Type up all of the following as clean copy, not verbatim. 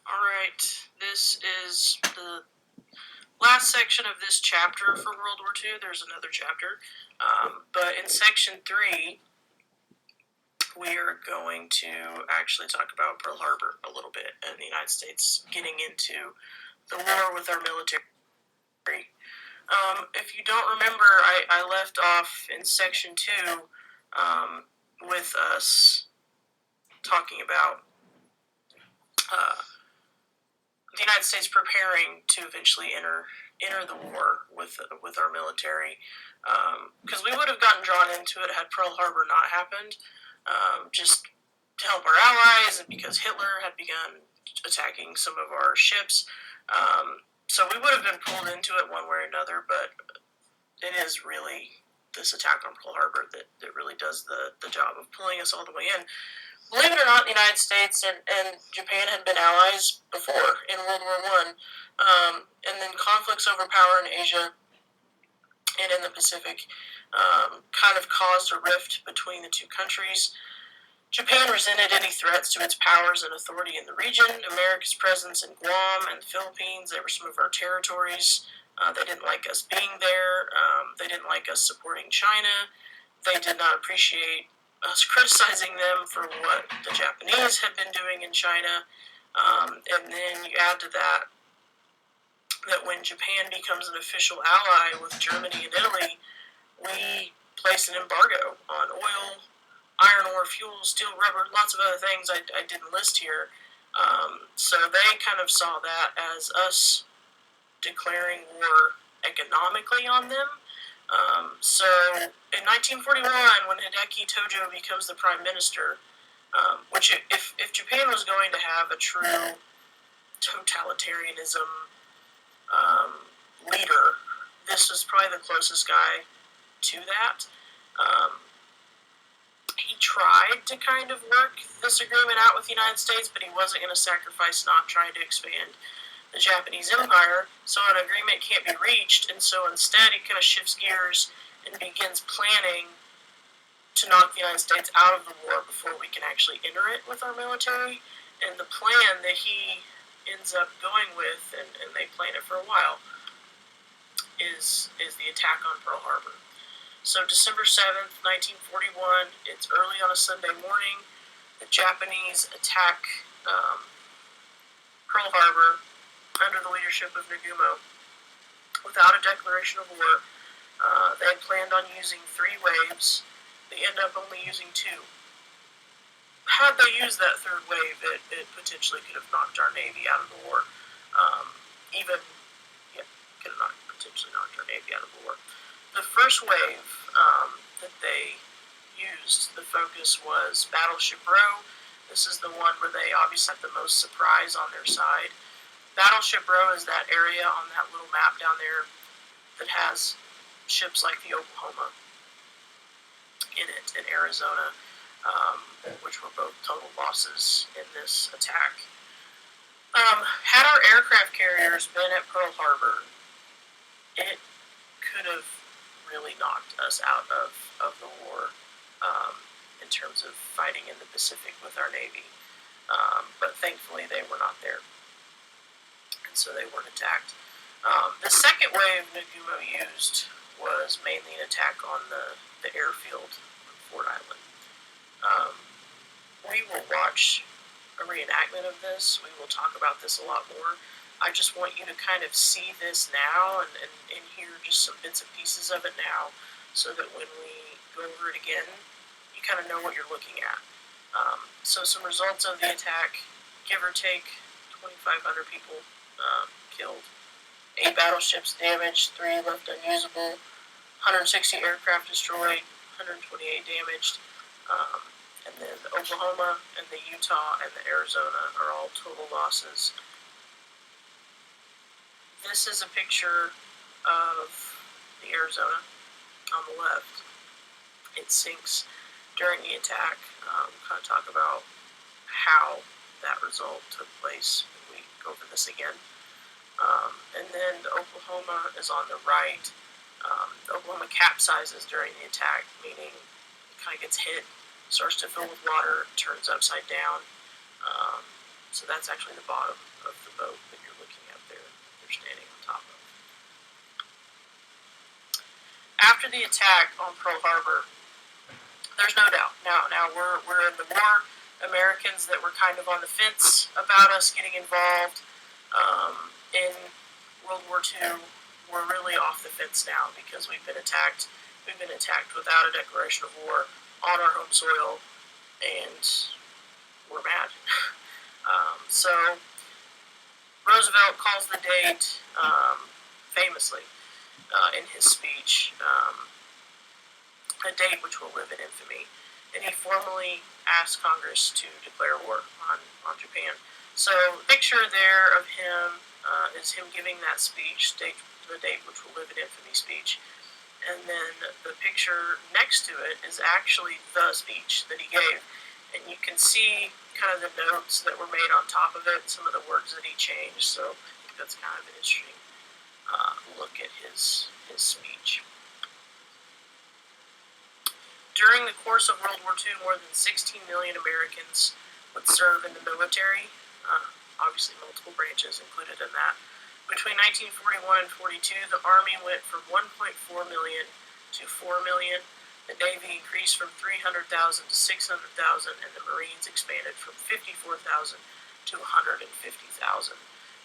Alright, this is the last section of this chapter for World War II. There's another chapter. But in section 3, we are going to actually talk about Pearl Harbor a little bit and the United States getting into the war with our military. If you don't remember, I left off in section 2 with us talking about the United States preparing to eventually enter the war with our military, because we would have gotten drawn into it had Pearl Harbor not happened, just to help our allies, and because Hitler had begun attacking some of our ships. So we would have been pulled into it one way or another, but it is really this attack on Pearl Harbor that really does the job of pulling us all the way in. Believe it or not, the United States and Japan had been allies before in World War I, and then conflicts over power in Asia and in the Pacific kind of caused a rift between the two countries. Japan resented any threats to its powers and authority in the region. America's presence in Guam and the Philippines, they were some of our territories. They didn't like us being there. They didn't like us supporting China. They did not appreciate us criticizing them for what the Japanese had been doing in China. And then you add to that when Japan becomes an official ally with Germany and Italy, we place an embargo on oil, iron ore, fuel, steel, rubber, lots of other things I didn't list here. So they kind of saw that as us declaring war economically on them. So in 1941, when Hideki Tojo becomes the prime minister, which if Japan was going to have a true totalitarianism leader, this was probably the closest guy to that. He tried to kind of work this agreement out with the United States, but he wasn't going to sacrifice not trying to expand the Japanese Empire, so an agreement can't be reached, and so instead he kind of shifts gears and begins planning to knock the United States out of the war before we can actually enter it with our military. And the plan that he ends up going with, and they plan it for a while, is the attack on Pearl Harbor. So December 7th, 1941, it's early on a Sunday morning. The Japanese attack Pearl Harbor under the leadership of Nagumo without a declaration of war. They had planned on using 3 waves. They end up only using 2. Had they used that third wave, it potentially could have knocked our Navy out of the war. Could have potentially knocked our Navy out of the war. The first wave that they used, the focus was Battleship Row. This is the one where they obviously have the most surprise on their side. Battleship Row is that area on that little map down there that has ships like the Oklahoma in it, in Arizona, which were both total losses in this attack. Had our aircraft carriers been at Pearl Harbor, it could have really knocked us out of the war in terms of fighting in the Pacific with our Navy. But thankfully they were not there, and so they weren't attacked. The second wave Nagumo used was mainly an attack on the airfield on Fort Island. We will watch a reenactment of this. We will talk about this a lot more. I just want you to kind of see this now and hear just some bits and pieces of it now, so that when we go over it again, you kind of know what you're looking at. So some results of the attack, give or take 2,500 people killed, 8 battleships damaged, 3 left unusable, 160 aircraft destroyed, 128 damaged, and then the Oklahoma and the Utah and the Arizona are all total losses. This is a picture of the Arizona on the left. It sinks during the attack. Kind of talk about how that result took place when we go over this again. And then the Oklahoma is on the right. The Oklahoma capsizes during the attack, meaning it kind of gets hit, starts to fill with water, turns upside down. So that's actually the bottom of the boat that you're looking at there. They're standing on top of. After the attack on Pearl Harbor, there's no doubt. Now we're in the war. Americans that were kind of on the fence about us getting involved in World War II, we're really off the fence now because we've been attacked. We've been attacked without a declaration of war on our home soil, and we're mad. So Roosevelt calls the date famously in his speech, a date which will live in infamy, and he formally asked Congress to declare war on Japan. So the picture there of him is him giving that speech, the date which will live in infamy speech, and then the picture next to it is actually the speech that he gave, and you can see kind of the notes that were made on top of it, some of the words that he changed, so I think that's kind of an interesting look at his speech. During the course of World War II, more than 16 million Americans would serve in the military, obviously multiple branches included in that. Between 1941 and 42, the Army went from 1.4 million to 4 million. The Navy increased from 300,000 to 600,000, and the Marines expanded from 54,000 to 150,000.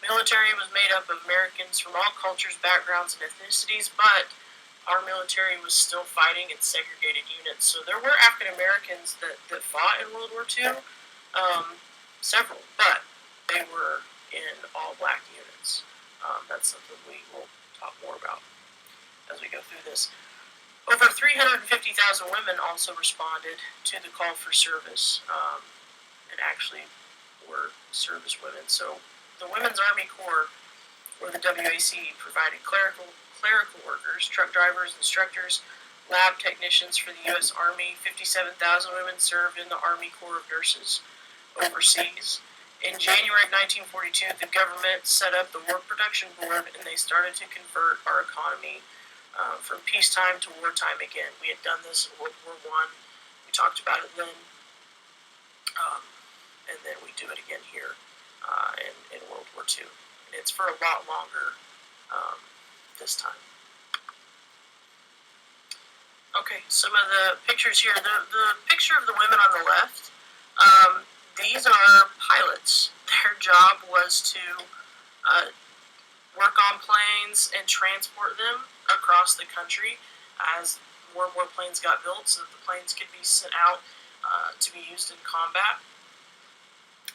Military was made up of Americans from all cultures, backgrounds, and ethnicities, but our military was still fighting in segregated units. So there were African Americans that fought in World War II, several, but they were in all black units. That's something we will talk more about as we go through this. Over 350,000 women also responded to the call for service, and actually were service women. So the Women's Army Corps, or the WAC, provided clerical workers, truck drivers, instructors, lab technicians for the U.S. Army. 57,000 women served in the Army Corps of Nurses overseas. In January of 1942, the government set up the War Production Board, and they started to convert our economy from peacetime to wartime again. We had done this in World War I. We talked about it then, and then we do it again here in World War II. And it's for a lot longer this time. Okay, some of the pictures here. The picture of the women on the left, these are pilots. Their job was to work on planes and transport them across the country as more and more planes got built so that the planes could be sent out to be used in combat.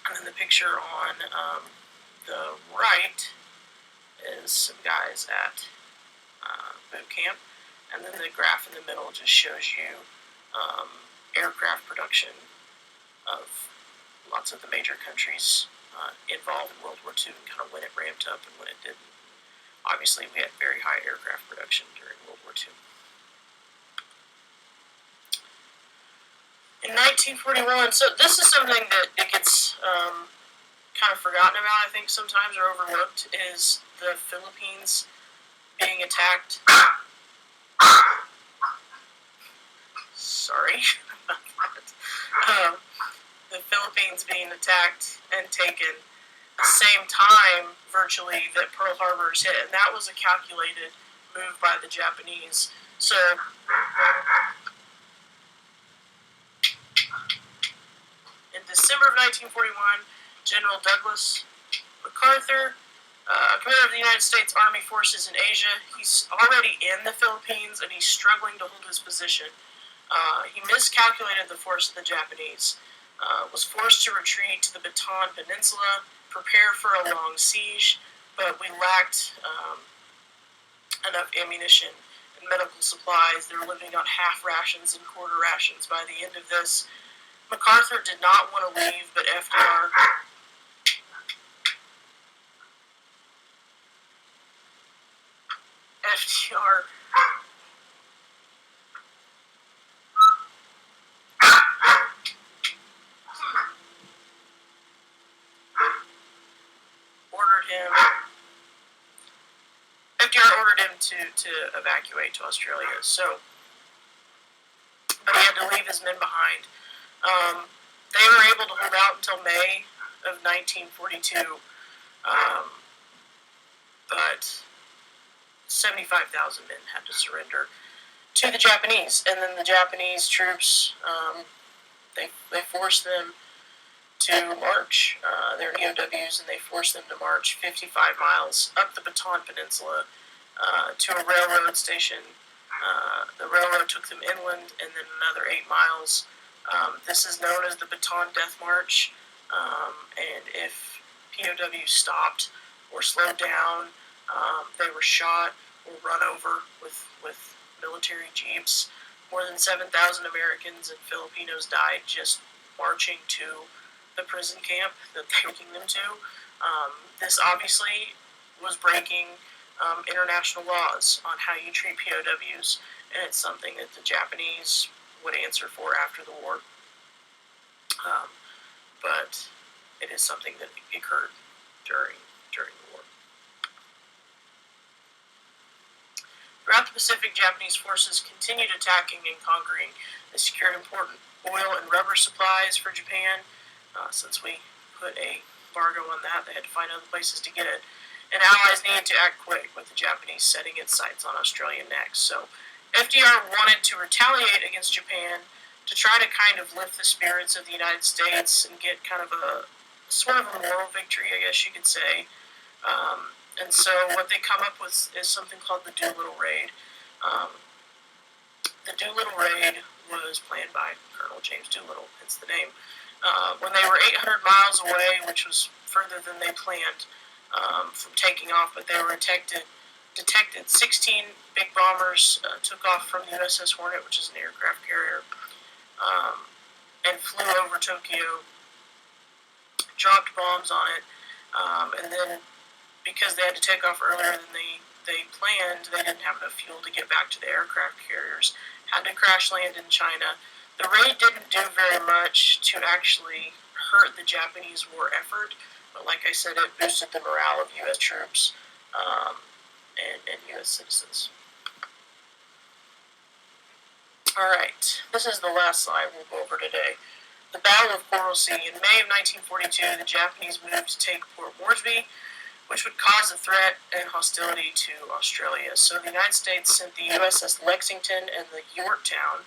And then the picture on the right is some guys at boot camp. And then the graph in the middle just shows you aircraft production of lots of the major countries involved in World War II and kind of when it ramped up and when it didn't. Obviously, we had very high aircraft production during World War II. In 1941, so this is something that it gets kind of forgotten about, I think, sometimes, or overlooked, is the Philippines being attacked. Sorry about that. The Philippines being attacked and taken the same time, virtually, that Pearl Harbor is hit. And that was a calculated move by the Japanese. So in December of 1941, General Douglas MacArthur, commander of the United States Army Forces in Asia, he's already in the Philippines and he's struggling to hold his position. He miscalculated the force of the Japanese, was forced to retreat to the Bataan Peninsula, prepare for a long siege, but we lacked enough ammunition and medical supplies. They were living on half rations and quarter rations by the end of this. MacArthur did not want to leave, but FDR ordered him to evacuate to Australia. So, but he had to leave his men behind. They were able to hold out until May of 1942, but 75,000 men had to surrender to the Japanese, and then the Japanese troops, they forced them to march. They're EOWs, and they forced them to march 55 miles up the Bataan Peninsula to a railroad station. The railroad took them inland, and then another 8 miles. This is known as the Bataan Death March, and if POWs stopped or slowed down, they were shot or run over with military jeeps. More than 7,000 Americans and Filipinos died just marching to the prison camp that they were taking them to. This obviously was breaking international laws on how you treat POWs, and it's something that the Japanese would answer for after the war. But it is something that occurred during the war. Throughout the Pacific, Japanese forces continued attacking and conquering. They secured important oil and rubber supplies for Japan. Since we put a embargo on that, they had to find other places to get it. And allies needed to act quick, with the Japanese setting its sights on Australia next. So FDR wanted to retaliate against Japan to try to kind of lift the spirits of the United States and get kind of a sort of a moral victory, I guess you could say. And so what they come up with is something called the Doolittle Raid. The Doolittle Raid was planned by Colonel James Doolittle, hence the name. When they were 800 miles away, which was further than they planned from taking off, but they were detected. 16 big bombers took off from the USS Hornet, which is an aircraft carrier, and flew over Tokyo, dropped bombs on it, and then because they had to take off earlier than they planned, they didn't have enough fuel to get back to the aircraft carriers, had to crash land in China. The raid didn't do very much to actually hurt the Japanese war effort, but like I said, it boosted the morale of U.S. troops and U.S. citizens. Alright, this is the last slide we'll go over today. The Battle of Coral Sea. In May of 1942, the Japanese moved to take Port Moresby, which would cause a threat and hostility to Australia. So the United States sent the USS Lexington and the Yorktown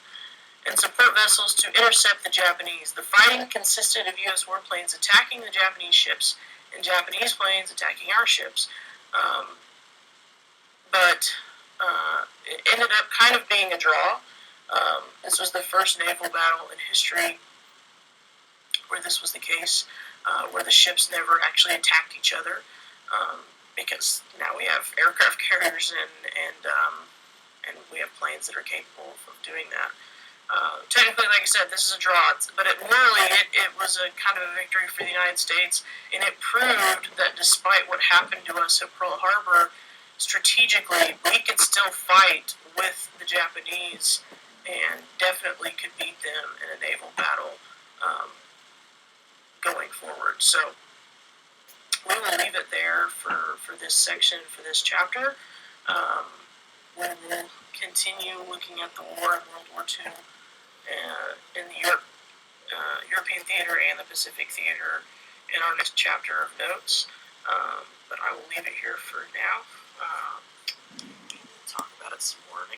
and support vessels to intercept the Japanese. The fighting consisted of U.S. warplanes attacking the Japanese ships and Japanese planes attacking our ships. But it ended up kind of being a draw. This was the first naval battle in history where this was the case, where the ships never actually attacked each other, because now we have aircraft carriers and we have planes that are capable of doing that. Technically, like I said, this is a draw, but it was a kind of a victory for the United States, and it proved that despite what happened to us at Pearl Harbor, strategically, we could still fight with the Japanese and definitely could beat them in a naval battle going forward. So we will leave it there for this section, for this chapter. We will continue looking at the war in World War II in the European theater and the Pacific theater in our next chapter of notes. But I will leave it here for now. Talk about it some more.